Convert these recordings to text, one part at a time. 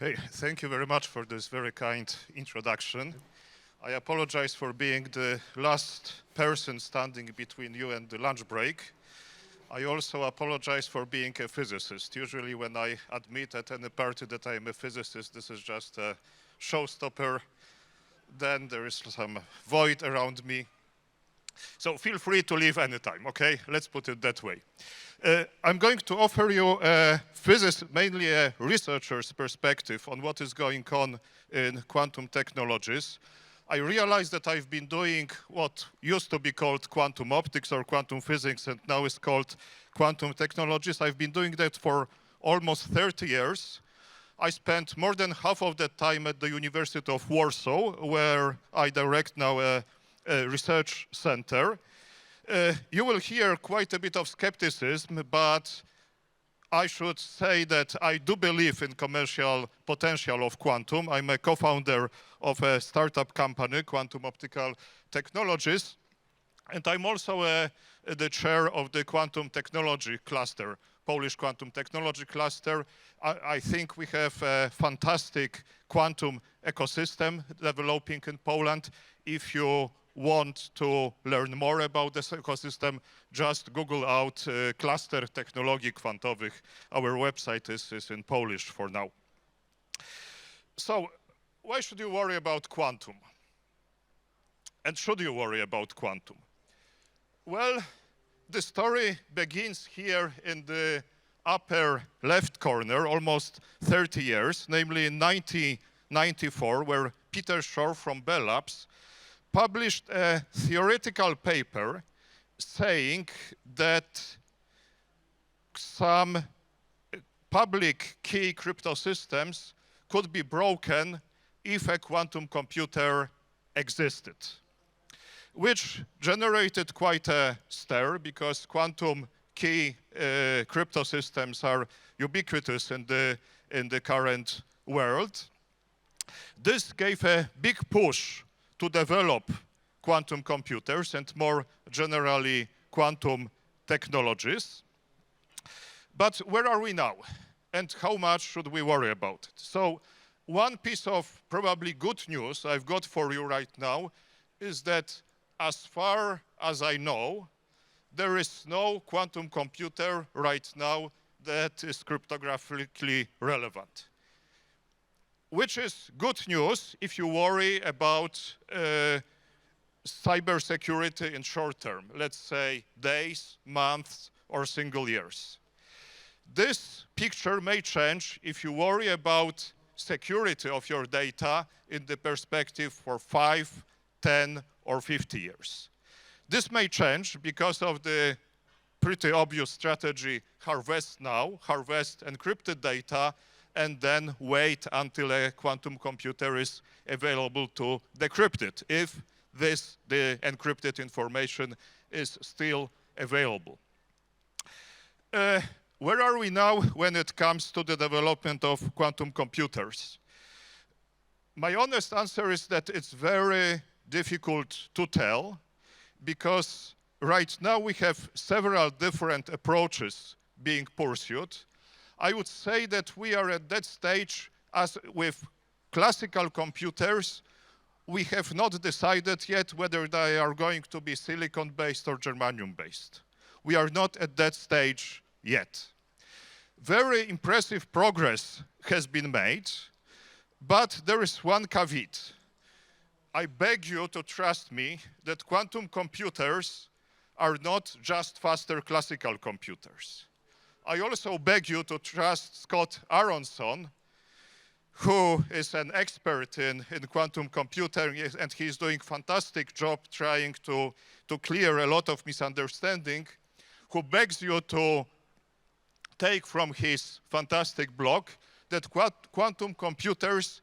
Hey, thank you very much for this very kind introduction. I apologize for being the last person standing between you and the lunch break. I also apologize for being a physicist. Usually when I admit at any party that I am a physicist, this is just a showstopper. Then there is some void around me. So feel free to leave anytime, okay? Let's put it that way. I'm going to offer you a physicist, mainly a researcher's perspective on what is going on in quantum technologies. I realize that I've been doing what used to be called quantum optics or quantum physics and now is called quantum technologies. I've been doing that for almost 30 years. I spent more than half of that time at the University of Warsaw, where I direct now a research center. You will hear quite a bit of skepticism, but I should say that I do believe in commercial potential of quantum. I'm a co-founder of a startup company, Quantum Optical Technologies, and I'm also the chair of the quantum technology cluster, Polish quantum technology cluster. I think we have a fantastic quantum ecosystem developing in Poland. If you want to learn more about this ecosystem, just Google out Cluster Technologii Kwantowych. Our website is in Polish for now. So why should you worry about quantum? And should you worry about quantum? Well, the story begins here in the upper left corner, almost 30 years, namely in 1994, where Peter Shor from Bell Labs published a theoretical paper saying that some public key crypto systems could be broken if a quantum computer existed, which generated quite a stir because quantum key crypto systems are ubiquitous in the current world. This gave a big push to develop quantum computers and more generally quantum technologies. But where are we now? And how much should we worry about it? So one piece of probably good news I've got for you right now is that as far as I know, there is no quantum computer right now that is cryptographically relevant, which is good news if you worry about cybersecurity in short term, let's say days, months, or single years. This picture may change if you worry about security of your data in the perspective for 5, 10, or 50 years. This may change because of the pretty obvious strategy, harvest now, harvest encrypted data, and then wait until a quantum computer is available to decrypt it, if the encrypted information is still available. Where are we now when it comes to the development of quantum computers? My honest answer is that it's very difficult to tell, because right now we have several different approaches being pursued. I would say that we are at that stage, as with classical computers, we have not decided yet whether they are going to be silicon-based or germanium-based. We are not at that stage yet. Very impressive progress has been made, but there is one caveat. I beg you to trust me that quantum computers are not just faster classical computers. I also beg you to trust Scott Aronson, who is an expert in quantum computing, and he's doing a fantastic job trying to clear a lot of misunderstanding, who begs you to take from his fantastic blog that quantum computers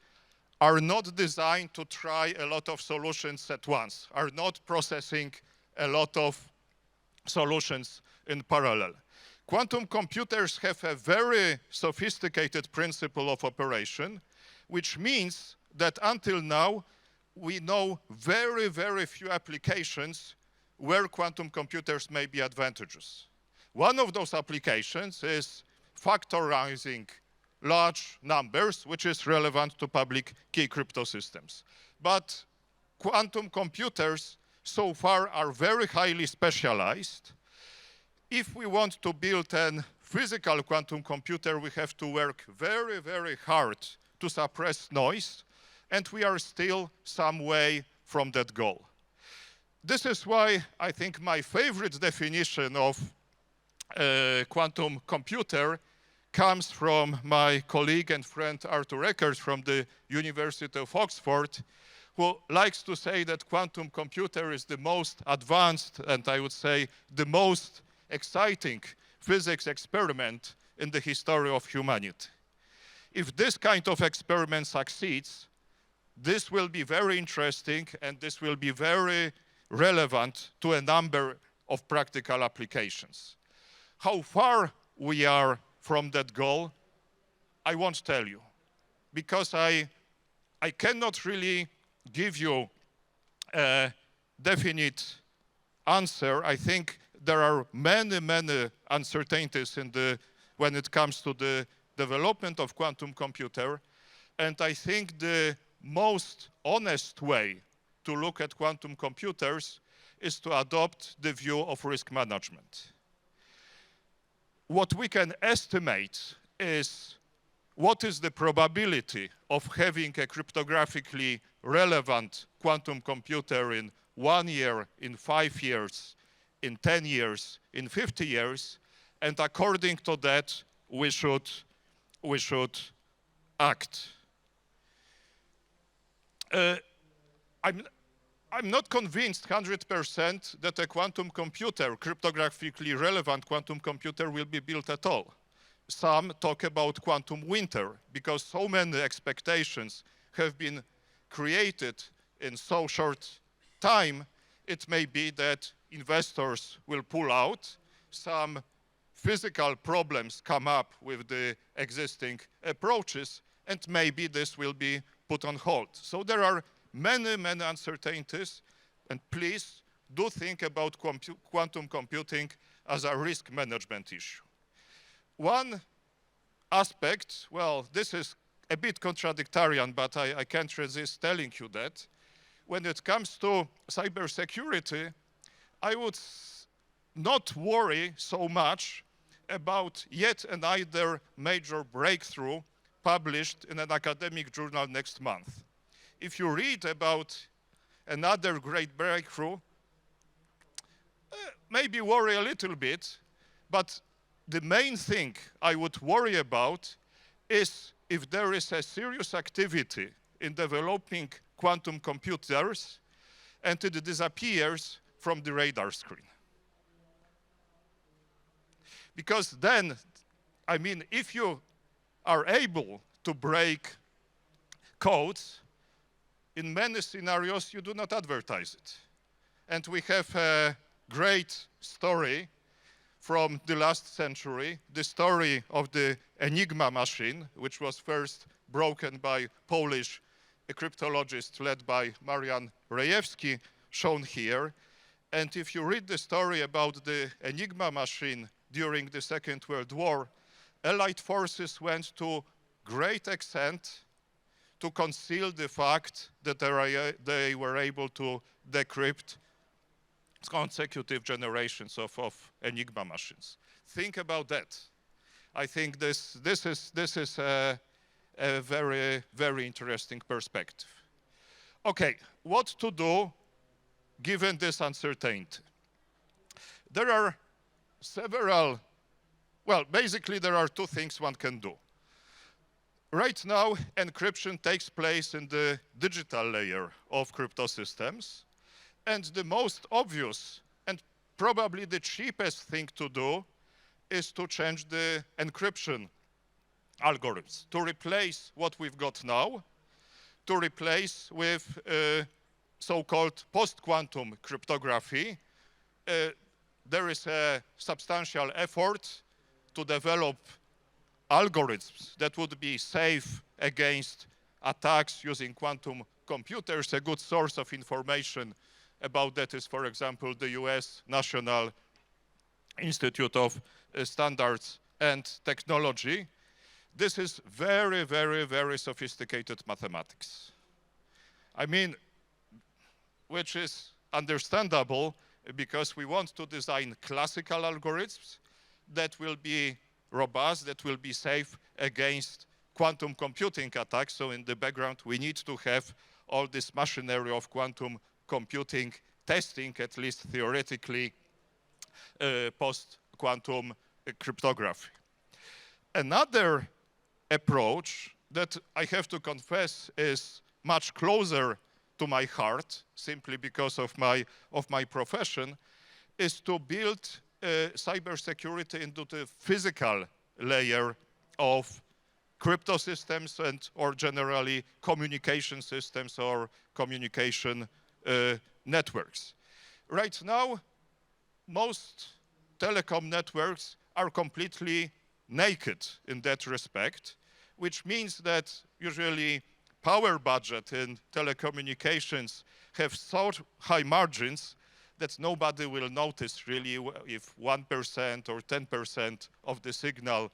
are not designed to try a lot of solutions at once, are not processing a lot of solutions in parallel. Quantum computers have a very sophisticated principle of operation, which means that until now, we know very, very few applications where quantum computers may be advantageous. One of those applications is factorizing large numbers, which is relevant to public key crypto systems. But quantum computers so far are very highly specialized. If we want to build a physical quantum computer, we have to work very, very hard to suppress noise, and we are still some way from that goal. This is why I think my favorite definition of a quantum computer comes from my colleague and friend Arthur Eckert from the University of Oxford, who likes to say that quantum computer is the most advanced and I would say the most exciting physics experiment in the history of humanity. If this kind of experiment succeeds, this will be very interesting and this will be very relevant to a number of practical applications. How far we are from that goal, I won't tell you, because I cannot really give you a definite answer. I think there are many, many uncertainties when it comes to the development of quantum computer, and I think the most honest way to look at quantum computers is to adopt the view of risk management. What we can estimate is what is the probability of having a cryptographically relevant quantum computer in 1 year, in 5 years, in 10 years, in 50 years, and according to that, we should act. I'm not convinced 100% that a quantum computer, cryptographically relevant quantum computer, will be built at all. Some talk about quantum winter, because so many expectations have been created in so short time, it may be that investors will pull out, some physical problems come up with the existing approaches, and maybe this will be put on hold. So there are many, many uncertainties, and please do think about quantum computing as a risk management issue. One aspect, well, this is a bit contradictorian, but I can't resist telling you that. When it comes to cybersecurity, I would not worry so much about yet another major breakthrough published in an academic journal next month. If you read about another great breakthrough, maybe worry a little bit, but the main thing I would worry about is if there is a serious activity in developing quantum computers and it disappears from the radar screen. Because then, I mean, if you are able to break codes, in many scenarios you do not advertise it. And we have a great story from the last century, the story of the Enigma machine, which was first broken by Polish cryptologist led by Marian Rejewski, shown here. And if you read the story about the Enigma machine during the Second World War, Allied forces went to great extent to conceal the fact that they were able to decrypt consecutive generations of Enigma machines. Think about that. I think this is a very, very interesting perspective. Okay, what to do given this uncertainty? There are several, well, basically there are two things one can do. Right now, encryption takes place in the digital layer of crypto systems. And the most obvious and probably the cheapest thing to do is to change the encryption algorithms, to replace what we've got now, to replace with so-called post-quantum cryptography. There is a substantial effort to develop algorithms that would be safe against attacks using quantum computers. A good source of information about that is, for example, the US National Institute of Standards and Technology. this is very, very, very sophisticated mathematics. I mean, which is understandable because we want to design classical algorithms that will be robust, that will be safe against quantum computing attacks. So in the background, we need to have all this machinery of quantum computing testing, at least theoretically, post-quantum cryptography. Another approach that I have to confess is much closer to my heart, simply because of my profession, is to build cybersecurity into the physical layer of crypto systems and or generally communication systems or communication networks. Right now, most telecom networks are completely naked in that respect, which means that usually power budget in telecommunications have so high margins that nobody will notice really if 1% or 10% of the signal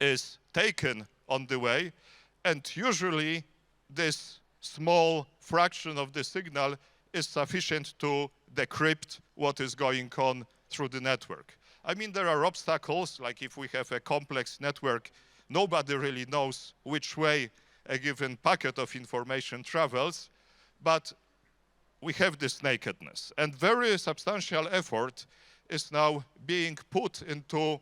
is taken on the way. And usually this small fraction of the signal is sufficient to decrypt what is going on through the network. I mean, there are obstacles, like if we have a complex network, nobody really knows which way a given packet of information travels, but we have this nakedness. And very substantial effort is now being put into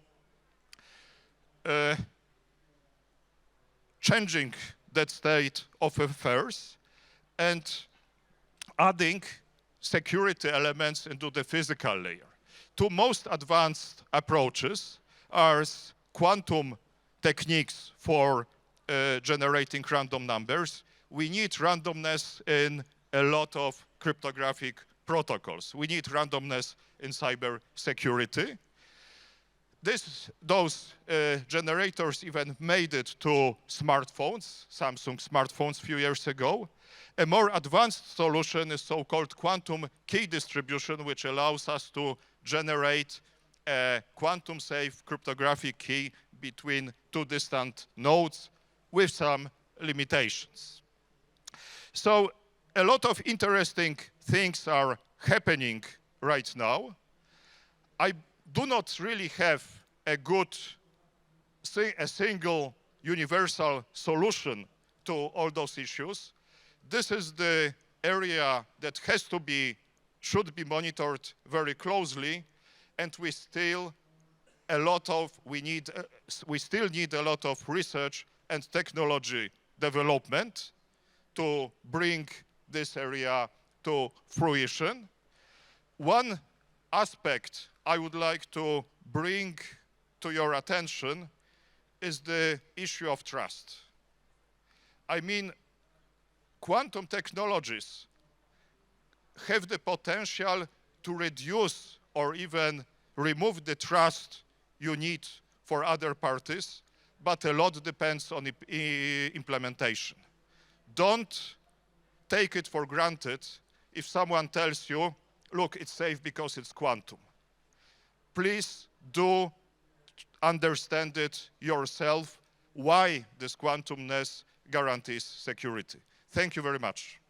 changing that state of affairs and adding security elements into the physical layer. Two most advanced approaches are quantum techniques for generating random numbers. We need randomness in a lot of cryptographic protocols. We need randomness in cybersecurity. Those generators even made it to smartphones, Samsung smartphones a few years ago. A more advanced solution is so-called quantum key distribution, which allows us to generate a quantum-safe cryptographic key between two distant nodes with some limitations. So a lot of interesting things are happening right now. I do not really have a single universal solution to all those issues. This is the area that should be monitored very closely, and we still need a lot of research and technology development to bring this area to fruition. One aspect I would like to bring to your attention is the issue of trust. I mean, quantum technologies have the potential to reduce or even remove the trust you need for other parties, but a lot depends on implementation. Don't take it for granted if someone tells you, look, it's safe because it's quantum. Please do understand it yourself, why this quantumness guarantees security. Thank you very much.